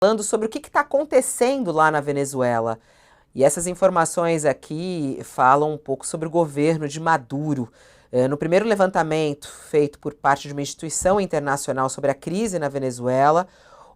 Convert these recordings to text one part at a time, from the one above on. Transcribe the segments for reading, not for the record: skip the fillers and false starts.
falando sobre o que está acontecendo lá na Venezuela. E essas informações aqui falam um pouco sobre o governo de Maduro. No primeiro levantamento feito por parte de uma instituição internacional sobre a crise na Venezuela,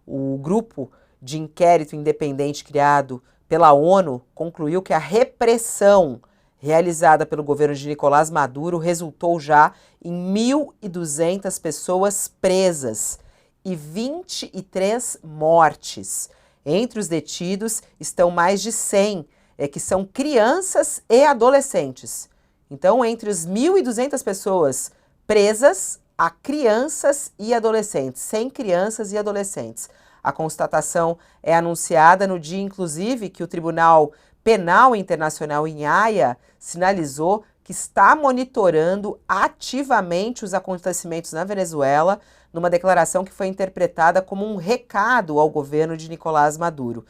o grupo de inquérito independente criado pela ONU concluiu que a repressão realizada pelo governo de Nicolás Maduro resultou já em 1.200 pessoas presas e 23 mortes. Entre os detidos estão mais de 100, que são crianças e adolescentes. Então, entre as 1.200 pessoas presas, há crianças e adolescentes, 100 crianças e adolescentes. A constatação é anunciada no dia, inclusive, que o Tribunal Penal Internacional em Haia sinalizou que está monitorando ativamente os acontecimentos na Venezuela, numa declaração que foi interpretada como um recado ao governo de Nicolás Maduro.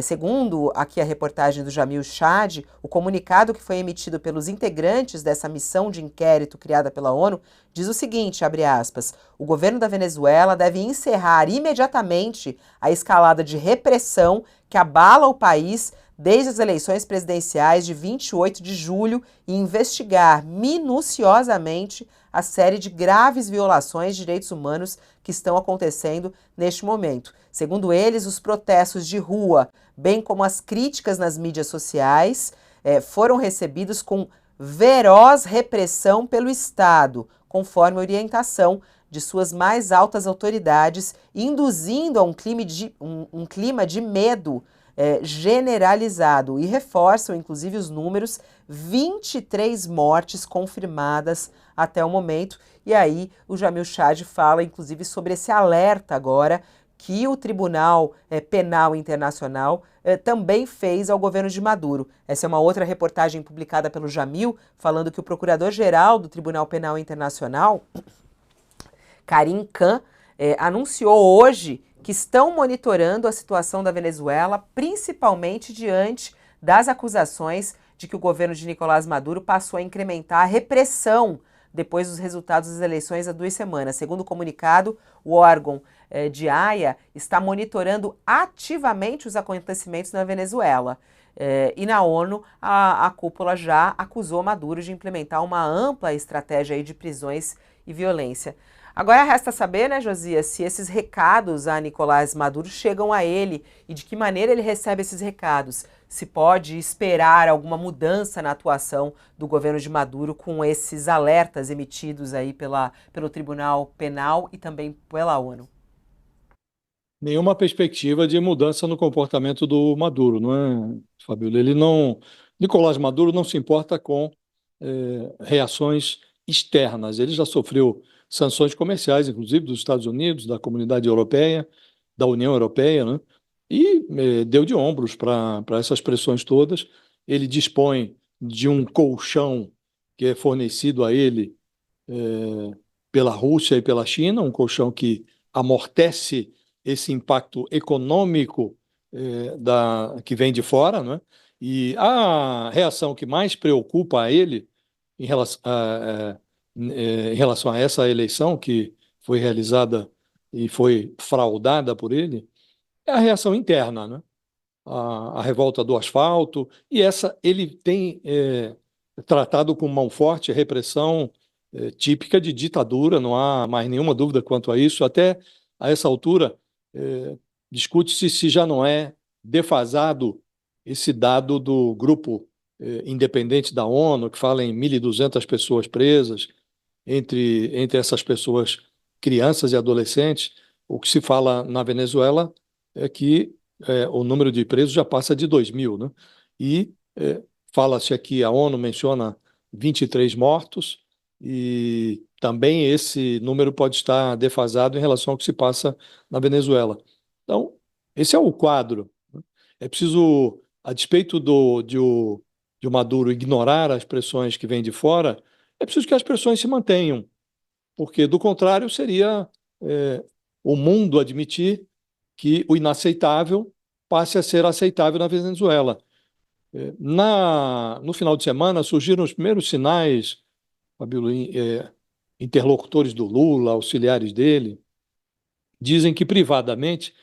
Segundo aqui a reportagem do Jamil Chad, o comunicado que foi emitido pelos integrantes dessa missão de inquérito criada pela ONU diz o seguinte, abre aspas, o governo da Venezuela deve encerrar imediatamente a escalada de repressão que abala o país desde as eleições presidenciais de 28 de julho e investigar minuciosamente a série de graves violações de direitos humanos que estão acontecendo neste momento. Segundo eles, os protestos de rua, bem como as críticas nas mídias sociais, foram recebidos com feroz repressão pelo Estado, conforme a orientação de suas mais altas autoridades, induzindo a um clima de medo generalizado e reforçam, inclusive, os números, 23 mortes confirmadas até o momento. E aí o Jamil Chad fala, inclusive, sobre esse alerta agora que o Tribunal Penal Internacional também fez ao governo de Maduro. Essa é uma outra reportagem publicada pelo Jamil, falando que o Procurador-Geral do Tribunal Penal Internacional, Karim Khan, anunciou hoje que estão monitorando a situação da Venezuela, principalmente diante das acusações de que o governo de Nicolás Maduro passou a incrementar a repressão depois dos resultados das eleições há 2 semanas. Segundo o comunicado, o órgão de Haia está monitorando ativamente os acontecimentos na Venezuela. E na ONU, a cúpula já acusou Maduro de implementar uma ampla estratégia aí de prisões e violência. Agora resta saber, né, Josias, se esses recados a Nicolás Maduro chegam a ele e de que maneira ele recebe esses recados. Se pode esperar alguma mudança na atuação do governo de Maduro com esses alertas emitidos aí pelo Tribunal Penal e também pela ONU. Nenhuma perspectiva de mudança no comportamento do Maduro, não é, Fabíola? Ele não, Nicolás Maduro não se importa com reações externas. Ele já sofreu sanções comerciais, inclusive dos Estados Unidos, da Comunidade Europeia, da União Europeia, né? E deu de ombros para essas pressões todas. Ele dispõe de um colchão que é fornecido a ele pela Rússia e pela China, um colchão que amortece esse impacto econômico que vem de fora, né? E a reação que mais preocupa a ele em relação a essa eleição que foi realizada e foi fraudada por ele, é a reação interna, né? A revolta do asfalto, e essa ele tem tratado com mão forte, repressão típica de ditadura, não há mais nenhuma dúvida quanto a isso. Até a essa altura, discute-se se já não é defasado esse dado do grupo independente da ONU, que fala em 1.200 pessoas presas, entre essas pessoas, crianças e adolescentes. O que se fala na Venezuela é que o número de presos já passa de 2.000, né? E fala-se aqui, a ONU menciona 23 mortos, e também esse número pode estar defasado em relação ao que se passa na Venezuela. Então, esse é o quadro, né? É preciso, a despeito de o Maduro ignorar as pressões que vêm de fora, é preciso que as pressões se mantenham, porque, do contrário, seria o mundo admitir que o inaceitável passe a ser aceitável na Venezuela. No final de semana surgiram os primeiros sinais, Fabíola, interlocutores do Lula, auxiliares dele, dizem que privadamente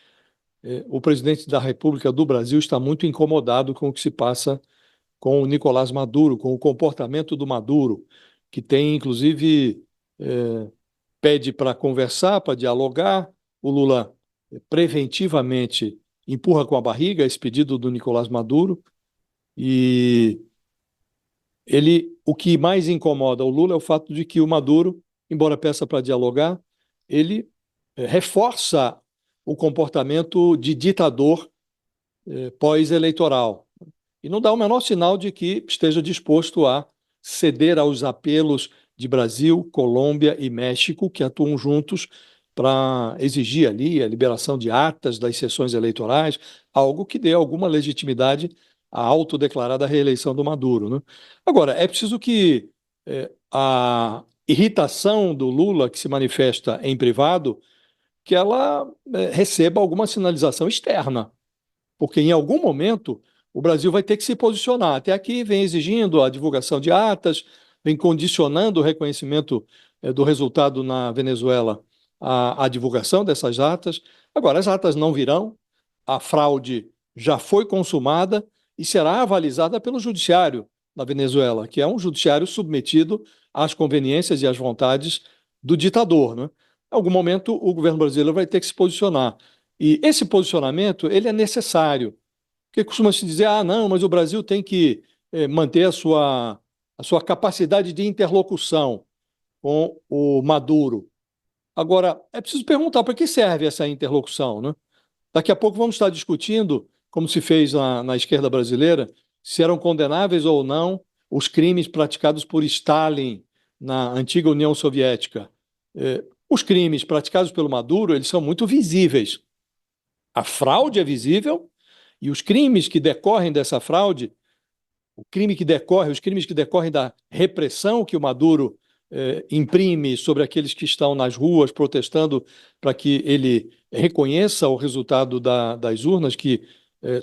o presidente da República do Brasil está muito incomodado com o que se passa com o Nicolás Maduro, com o comportamento do Maduro, que tem, inclusive, pede para conversar, para dialogar. O Lula preventivamente empurra com a barriga esse pedido do Nicolás Maduro e o que mais incomoda o Lula é o fato de que o Maduro, embora peça para dialogar, ele reforça o comportamento de ditador pós-eleitoral e não dá o menor sinal de que esteja disposto a ceder aos apelos de Brasil, Colômbia e México, que atuam juntos para exigir ali a liberação de atas das sessões eleitorais, algo que dê alguma legitimidade à autodeclarada reeleição do Maduro, né? Agora, é preciso que a irritação do Lula, que se manifesta em privado, que ela receba alguma sinalização externa, porque em algum momento o Brasil vai ter que se posicionar. Até aqui vem exigindo a divulgação de atas, vem condicionando o reconhecimento do resultado na Venezuela à divulgação dessas atas. Agora, as atas não virão, a fraude já foi consumada e será avalizada pelo judiciário na Venezuela, que é um judiciário submetido às conveniências e às vontades do ditador, né? Em algum momento o governo brasileiro vai ter que se posicionar. E esse posicionamento ele é necessário, porque costuma-se dizer, ah, não, mas o Brasil tem que manter a sua capacidade de interlocução com o Maduro. Agora, é preciso perguntar para que serve essa interlocução, né? Daqui a pouco vamos estar discutindo, como se fez na esquerda brasileira, se eram condenáveis ou não os crimes praticados por Stalin na antiga União Soviética. Os crimes praticados pelo Maduro, eles são muito visíveis. A fraude é visível e os crimes que decorrem dessa fraude, os crimes que decorrem da repressão que o Maduro imprime sobre aqueles que estão nas ruas protestando para que ele reconheça o resultado das urnas, que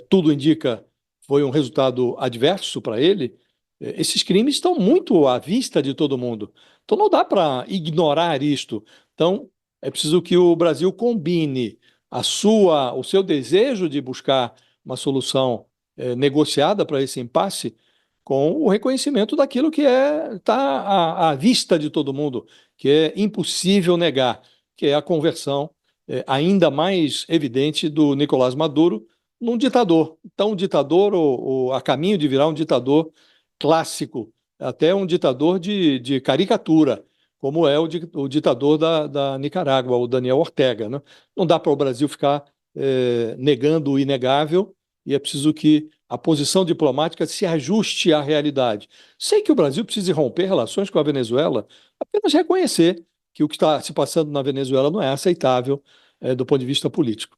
tudo indica foi um resultado adverso para ele, esses crimes estão muito à vista de todo mundo. Então não dá para ignorar isto. Então é preciso que o Brasil combine o seu desejo de buscar uma solução negociada para esse impasse com o reconhecimento daquilo que está à vista de todo mundo, que é impossível negar, que é a conversão ainda mais evidente do Nicolás Maduro num ditador. Então, um ditador, ou a caminho de virar um ditador clássico, até um ditador de caricatura, como é o ditador da Nicarágua, o Daniel Ortega, né? Não dá para o Brasil ficar negando o inegável e é preciso que a posição diplomática se ajuste à realidade. Sei que o Brasil precisa romper relações com a Venezuela, apenas reconhecer que o que está se passando na Venezuela não é aceitável do ponto de vista político.